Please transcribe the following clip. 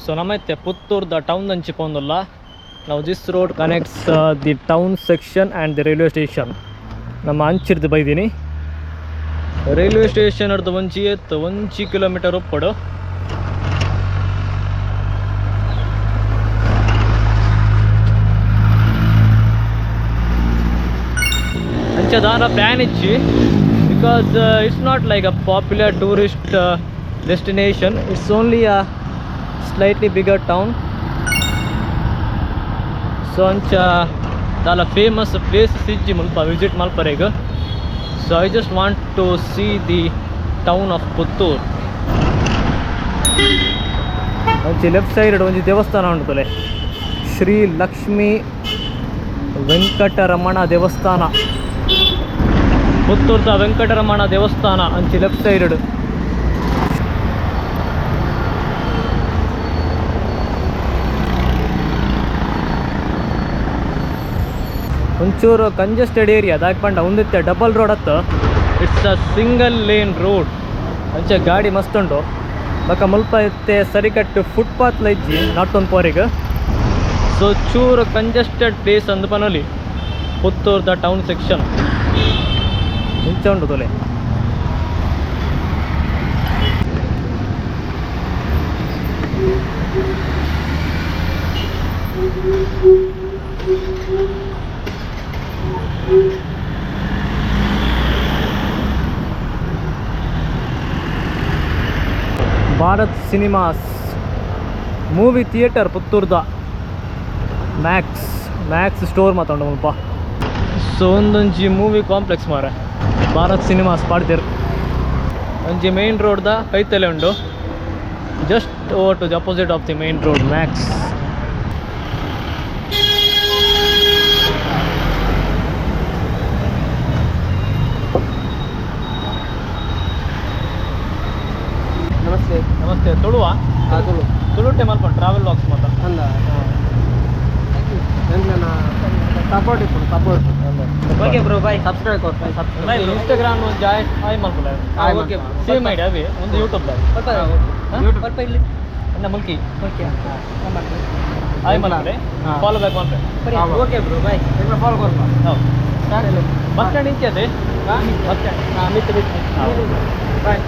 So ನಮ್ಮತ್ತೆ ಪುತ್ತೂರ್ ದ town ಅಂಚಿ ಪೋಂದುಲ್ಲ. ನಾವು this road connects the town section and the railway station. ನಮ್ಮ ಅಂಚಿರ್ದು ಬೈದೀನಿ. ರೈಲ್ವೆ ಸ್ಟೇಷನ್ ಹಿಡ್ದು ಒಂಚಿ ಕಿಲೋಮೀಟರ್ ಉಪ್ಪಡು. ಅಂಚೆ ದಾರ ಪ್ಲ್ಯಾನ್ ಇಚ್ಚಿ because it's not like a popular tourist destination. It's only a slightly bigger town. So ancha dala famous places ijji mulpa visit malparega. So I just want to see the town of Puttur. anchi left side onji devasthana untule, Shri Lakshmi Venkataramana Devasthana. Puttur da Venkataramana Devasthana anchi left side. ಒಂಚೂರು congested area ದಾಕ್ಪಂಡ ಒಂದಿತ್ತೆ double road ಹತ್ತು. It's a single lane road. ಅಂಚೆ ಗಾಡಿ ಮಸ್ತ್ ಉಂಟು. ಬಕ್ಕ ಮುಲ್ಪ ಇತ್ತೆ ಸರಿಕಟ್ಟು ಫುಟ್ಪಾತ್ ಲೈಜ್ಜಿ ನಾಟೊಂದು ಪೋರಿಗೆ. ಸೊ ಚೂರು ಕಂಜೆಸ್ಟೆಡ್ ಪ್ಲೇಸ್ ಅಂದು ಪನೊಲಿ ಪುತ್ತೂರ್ ದ ಟೌನ್ ಸೆಕ್ಷನ್ ಮುಂಚೆ ಉಂಟು ತೊಲೆ. ಭಾರತ್ ಸಿನಿಮಾಸ್ ಮೂವಿ ಥಿಯೇಟರ್ ಪುತ್ತೂರ್ದ ಮ್ಯಾಕ್ಸ್ ಸ್ಟೋರ್ ಮಾತಾಡೋಣ ಮುಲ್ಪ. ಸೊ ಒಂದೊಂಜಿ ಮೂವಿ ಕಾಂಪ್ಲೆಕ್ಸ್ ಮಾರ ಭಾರತ್ ಸಿನಿಮಾಸ್ ಪಾಡ್ದಿರು. ಒಂಜಿ ಮೇನ್ ರೋಡ್ದ ಕೈತಲೆ ಉಂಡು. Just over to the opposite of the main road Max. ನಮಸ್ತೆ. ತುಳುವ ತುಳು ಟೈಮ್ ಅಲ್ಪ ಟ್ರಾವೆಲ್ ಲಾಗ್ಸ್ ಮಾತ್ರ ಅಂದ ಸಪೋರ್ಟ್ ಇತ್ತು support. Okay bro bye. Subscribe Instagram ಜಾಯ್ ಹಾಯ್ ಮಲ್ಪಲ್ಲ. ಓಕೆ ಸೇಮ್ ಐಡಿ ಅವೇ ಒಂದು ಯೂಟ್ಯೂಬ್ ಇಲ್ಲಿ ಅಂದ ಮುಲ್ಕಿ ಹಾಯ್ ಮಲ್ಪಲೆ ಫಾಲೋ ಬ್ಯಾಕ್ ಮಾಡ್ರೆ. Okay bro bye. ಫಾಲೋ ಕೊಡ್ಪ. ಹೌದು ಬಸ್ ಸ್ಟ್ಯಾಂಡ್ ಇಂಚೆ ಅದೇ ಬಸ್ ಸ್ಟ್ಯಾಂಡ್ ಮಿತ್ ಬಾಯ್.